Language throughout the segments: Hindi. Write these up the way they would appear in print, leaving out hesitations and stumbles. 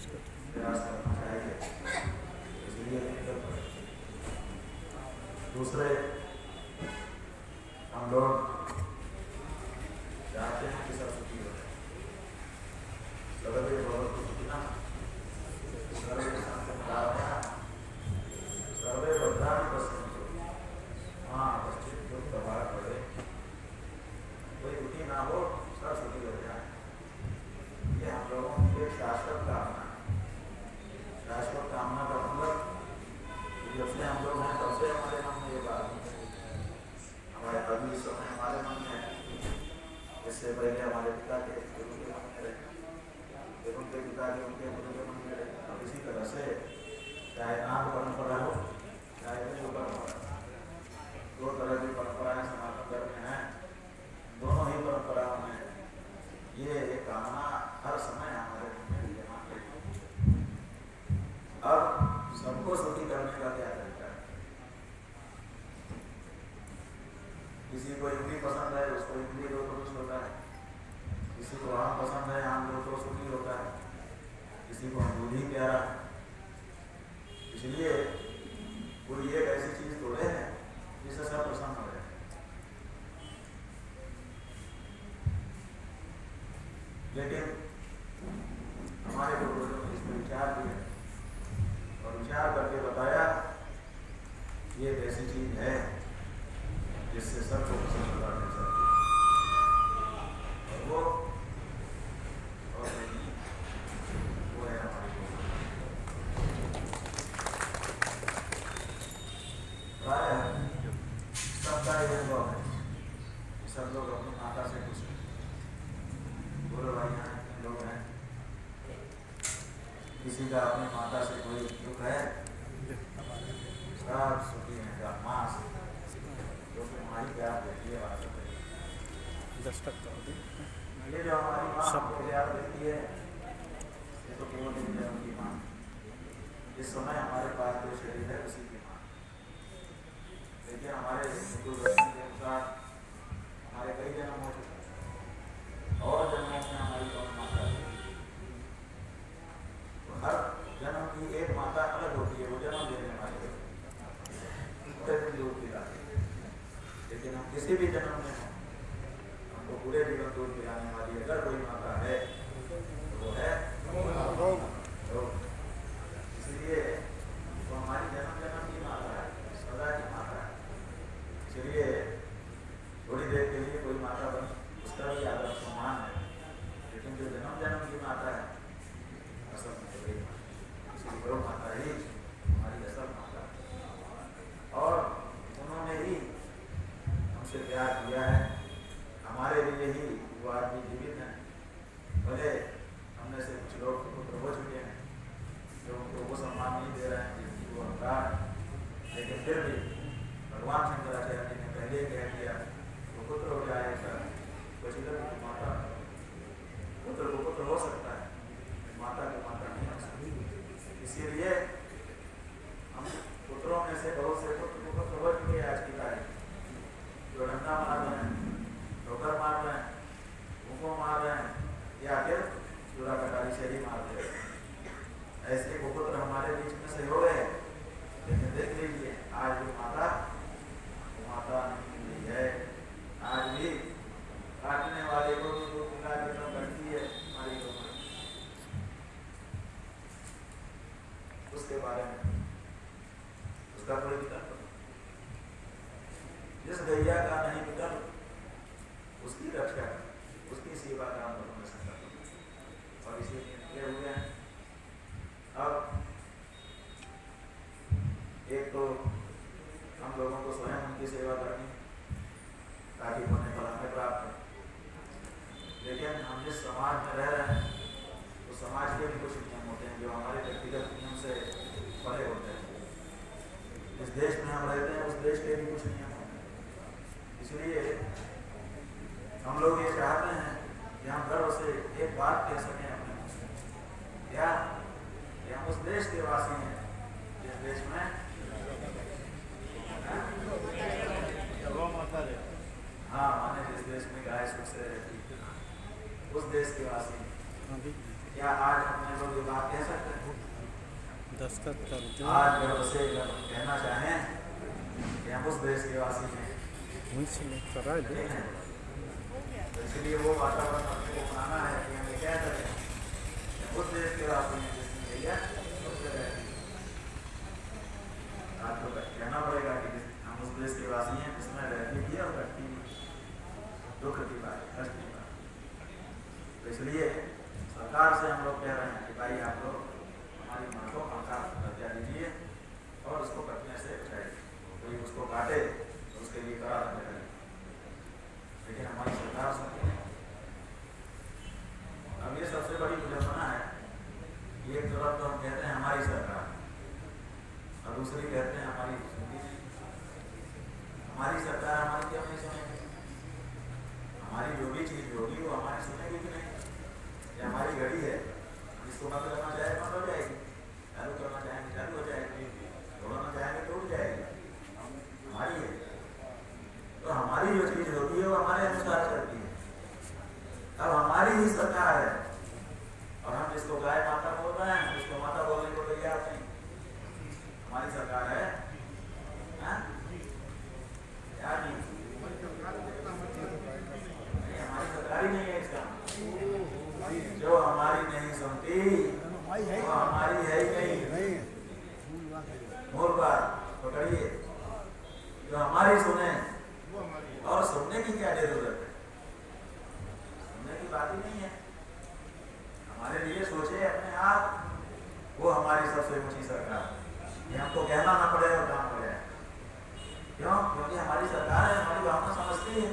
प्रयास करना चाहिए। इसलिए दूसरे हम लोग चाहते हैं कि सब सुखी हो जाए। सर्वे भवन्तु सुखिनः, सर्वे सन्तु निरामयाः, सर्वे भद्राणि पश्यन्तु मा कश्चित् दुःखभाग् भवेत्। कोई दुखी ना हो, सब सुखी हो जाए, ये हम लोगों की एक शाश्वत कामना है। शाश्वत कामना का मतलब जब से हम लोग हैं तब से हमारे मन में ये बात है। हमारे अभी इस समय हमारे मन में है, इससे पहले हमारे पिता के गुरु के मन में रहे, फिर उनके पिता के उनके गुरु के मन में रहे। अब इसी तरह से चाहे नाम परंपरा हो, चाहे हिंदू परंपरा, दो तरह की परंपराएं सनातन धर्म में हैं। दोनों ही परंपराओं में ये एक कामना हर समय हमारे मन में विद्यमान है। अब सबको सुखी करने का क्या तरीका है? किसी को इमली पसंद है, उसको इमली दो तो खुश होता है। किसी को आम पसंद है, आम दो तो सुखी होता है। किसी को दूध ही प्यारा है। इसलिए कोई एक ऐसी चीज तोड़े हैं जिससे सब प्रसन्न हो जाए। लेकिन हमारे पूर्वजों ने इस पर विचार किया और विचार करके बताया ये एक ऐसी चीज है जिससे सबको प्रसन्नता मिल सकती है। और वो और नहीं, वो है हमारी प्राय सबका ये अनुभव है। सब लोग अपनी माता से खुश हैं। बोलो भाई यहाँ कितने लोग हैं? किसी का अपनी माता से कोई दुख है? सब सुखी हैं का माँ से, जो कि हमारी प्यार देती है। बात ये जो हमारी माँ हमको प्यार देती है, ये तो केवल उनकी माँ। इस समय हमारे पास जो शरीर है उसी की माँ। लेकिन हमारे हिंदू दर्शन के अनुसार हमारे कई जन्म हो चुके हैं और जन्मों में हमारी कौन माता है। तो हर जन्म की एक माता अलग होती है, वो जन्म देने वाली होती है। लेकिन हम किसी भी जन्म में हो, हमको पूरे जीवन दूध पिलाने वाली अगर कोई माता है तो वो है तो इसलिए वो हमारी जन्म जन्म की माता है, सदा की माता है। इसलिए थोड़ी देर के लिए कोई माता बनी, उसका भी आदर सम्मान है। लेकिन जो जन्म जन्म की माता है असल में वही इसलिए वो माता ही हमारी असल माता है। और उन्होंने ही हमसे प्यार किया है, हमारे लिए ही वो आदमी जीवित हैं। भले हमने से कुछ लोग पुत्र हो चुके हैं जो उनको वो सम्मान नहीं दे रहे हैं जिसकी वो हकदार है, लेकिन फिर भी भगवान शंकराचार्य ने पहले ही कह दिया वो पुत्र हो जाएगा तो माता पुत्र को पुत्र हो सकता है, माता की माता नहीं हो सकती। इसीलिए हम पुत्रों में से बहुत से पुत्र को पुत्र हो चुके आज की तारीख, जो डंडा मार रहे हैं, ठोकर मार रहे हैं, भूखों मार रहे हैं, या फिर चूड़ा कटारी से ही मार दे रहे हैं। ऐसे कुपुत्र हमारे बीच में से हो गए। लेकिन देख लीजिए आज भी माता नहीं मिली है। आज भी काटने वाले को भी दूध पिला के तो करती है हमारी लोग। उसके बारे में उसका कोई विकल्प नहीं। जिस गैया का नहीं विकल्प उसकी रक्षा उसकी सेवा का हम लोगों ने संकल्प और इसीलिए निकले हुए हैं। अब एक तो हम लोगों को स्वयं उनकी सेवा करनी ताकि उन्हें फल में प्राप्त हो। लेकिन हम जिस समाज में रह रहे हैं तो समाज के भी कुछ नियम होते हैं जो हमारे व्यक्तिगत नियम से परे होते हैं। जिस देश में हम रहते हैं उस देश के भी कुछ नियम होते हैं। इसलिए हम लोग ये चाहते हैं कि हम गर्व से एक बात कह सकें अपने मुँह से, क्या हम उस देश के वासी हैं जिस देश में हाँ माने जिस देश में गाय सुख से रहती है उस देश के वासी। क्या आज अपने लोग ये बात कह सकते हैं? दस्तखत कर दो। आज गर्व से कहना चाहें कि हम उस देश के वासी हैं, करा दो। ठीक है? तो इसलिए वो वातावरण अपने को बनाना है कि हमें क्या करें, उस देश के वासी हैं जिसमें भैया उससे रहती है। आज तो कहना पड़ेगा कि हम उस देश के वासी हैं जिसमें रहती भी और घटती भी, दुख की बात, कष्ट की बात। तो इसलिए सरकार से हम लोग कह रहे हैं कि भाई आप लोग हमारी माँ को पंखा दर्जा दीजिए और उसको कटने से बचाइए। कोई उसको काटे तो उसके लिए कड़ा दंड करें, लेकिन हमारी सरकार सुनती नहीं। अब ये सबसे बड़ी विडंबना है। एक तरफ तो हम कहते हैं हमारी सरकार और दूसरी कहते हैं हमारी सुनती नहीं। हमारी सरकार हमारी क्यों नहीं सुनेगी? हमारी जो भी चीज होगी वो हमारी सुनेगी कि नहीं? ये हमारी घड़ी है, इसको बंद करना चाहे बंद हो जाएगी, चालू करना चाहेंगे चालू हो जाएगी, तोड़ना चाहेंगे टूट जाएगी, हमारी है। तो हमारी जो चीज होती है वो हमारे अनुसार चलती है। अब हमारी ही सरकार है और हम जिसको गाय माता बोल रहे हैं उसको माता बोलने को तैयार नहीं। हमारी सरकार है, यार नहीं, हमारी सरकार ही नहीं है। इसका जो हमारी नहीं सुनती वो हमारी है ही नहीं। मूल बात पकड़िए, जो हमारी सुने, और सुनने की क्या जरूरत है? सुनने की बात ही नहीं है। हमारे लिए सोचे अपने आप, वो हमारी सबसे ऊंची सरकार, ये हमको कहना ना पड़े और काम हो जाए। क्यों? क्योंकि हमारी सरकार है, हमारी भावना समझती है।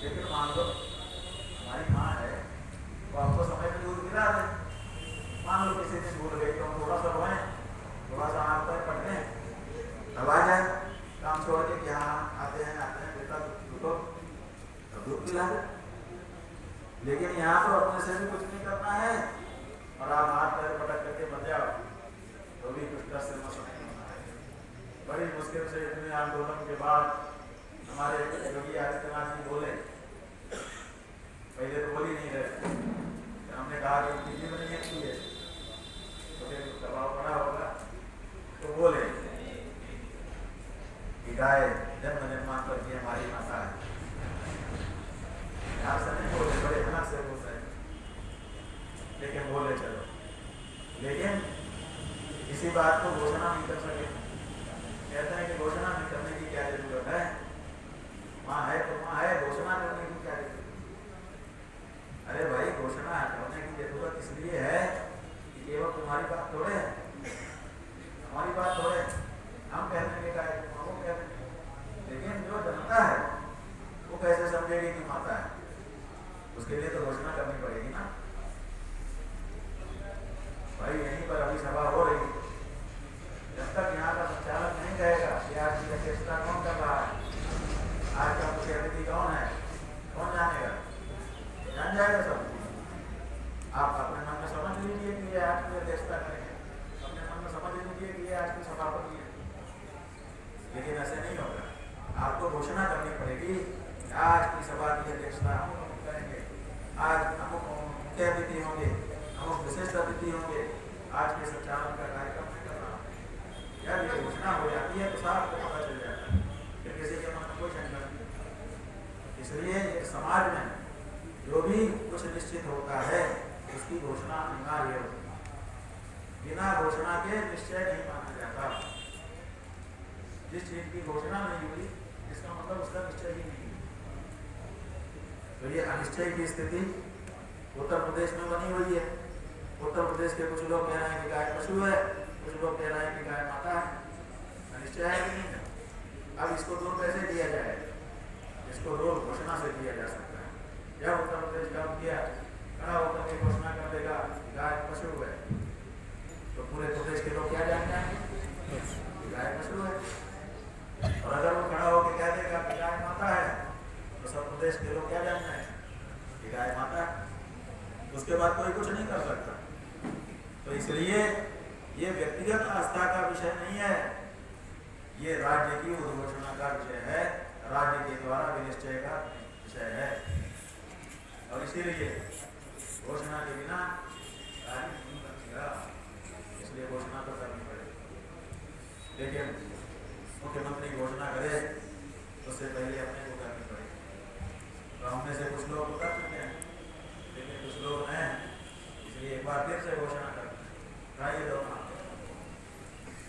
लेकिन मान लो हमारी माँ है, वो आपको समय पे दूध गिरा दे, मान लो किसी दिन भूल गई तो हम थोड़ा सा रोएं, थोड़ा सा हाथ पैर पकड़े, अब आ जाए काम छोड़ के कि हाँ आते हैं बेटा उठो, तब दूध पिला दे। लेकिन यहाँ तो अपने से भी कुछ नहीं करना है और आप हाथ पैर पटक करके बच जाओ तो भी कुछ दस से मसला नहीं होना है। बड़ी मुश्किल से इतने आंदोलन के बाद हमारे योगी आदित्यनाथ जी बोले, पहले तो बोल ही नहीं रहे, हमने कहा कि दिल्ली में नहीं की है तो फिर दबाव पड़ा होगा, तो बोले कि गाय जन्म जन्मांतर की हमारी माता है। यहाँ से नहीं बोले, बड़े हनक से बोल रहे, लेकिन बोले चलो। लेकिन इसी बात को घोषणा नहीं कर सके। कहते हैं कि घोषणा नहीं करने की क्या जरूरत है? माँ है तो माँ है, घोषणा करने की क्या जरूरत? अरे भाई, घोषणा करने की जरूरत इसलिए है कि केवल तुम्हारी बात थोड़े है, हमारी बात थोड़े, हम कहने के काय वो कहते। लेकिन जो जनता है वो कैसे समझेगी कि माता है? उसके लिए तो घोषणा करनी पड़ेगी ना भाई। यहीं पर अभी सभा हो रही, जब तक यहाँ का संचालक नहीं कहेगा कि आज की अध्यक्षता कौन कर रहा है, आज का मुख्य अतिथि कौन है, कौन जानेगा? जान जाएगा सब। आप अपने मन में समझ लीजिए कि ये आज की अध्यक्षता करेंगे, अपने मन में समझ लीजिए कि ये आज की सभापति है। लेकिन ऐसे नहीं होगा, आपको घोषणा करनी पड़ेगी आज की सभा की अध्यक्षता हम करेंगे, आज अमुक मुख्य अतिथि होंगे, अमुक विशिष्ट अतिथि होंगे, आज के संचालन का कार्यक्रम नहीं कर रहा। जब ये घोषणा हो जाती है तो साफ को पता चल जाता है, फिर किसी के मन में कोई शंका नहीं। इसलिए एक समाज में जो भी कुछ निश्चित होता है उसकी घोषणा अनिवार्य होती है। बिना घोषणा के निश्चय नहीं माना जाता। जिस चीज की घोषणा नहीं हुई इसका मतलब उसका निश्चय ही नहीं। तो ये अनिश्चय की स्थिति उत्तर प्रदेश में बनी हुई है। उत्तर प्रदेश के कुछ लोग कह रहे हैं कि गाय पशु है, कुछ लोग कह रहे हैं कि गाय माता है। अनिश्चय है कि नहीं है? अब इसको दूर कैसे किया जाए? इसको दूर घोषणा से किया जा सकता है। जब उत्तर प्रदेश का किया खड़ा होकर के घोषणा कर देगा गाय पशु है, तो पूरे प्रदेश के लोग क्या जान जाएंगे? गाय पशु है। और अगर वो खड़ा होकर कह देगा कि गाय माता है, तो सब प्रदेश के लोग क्या जान जाएंगे कि गाय माता है। उसके बाद कोई कुछ नहीं कर सकता। तो इसलिए ये व्यक्तिगत आस्था का विषय नहीं है, ये राज्य की उद्घोषणा का विषय है, राज्य के द्वारा विनिश्चय का विषय है। और इसीलिए घोषणा के बिना की घोषणा करे उससे पहले अपने को करनी पड़ेगी। तो हम में से कुछ लोग कर चुके हैं, लेकिन कुछ लोग हैं, इसलिए एक बार फिर से घोषणा करते हैं।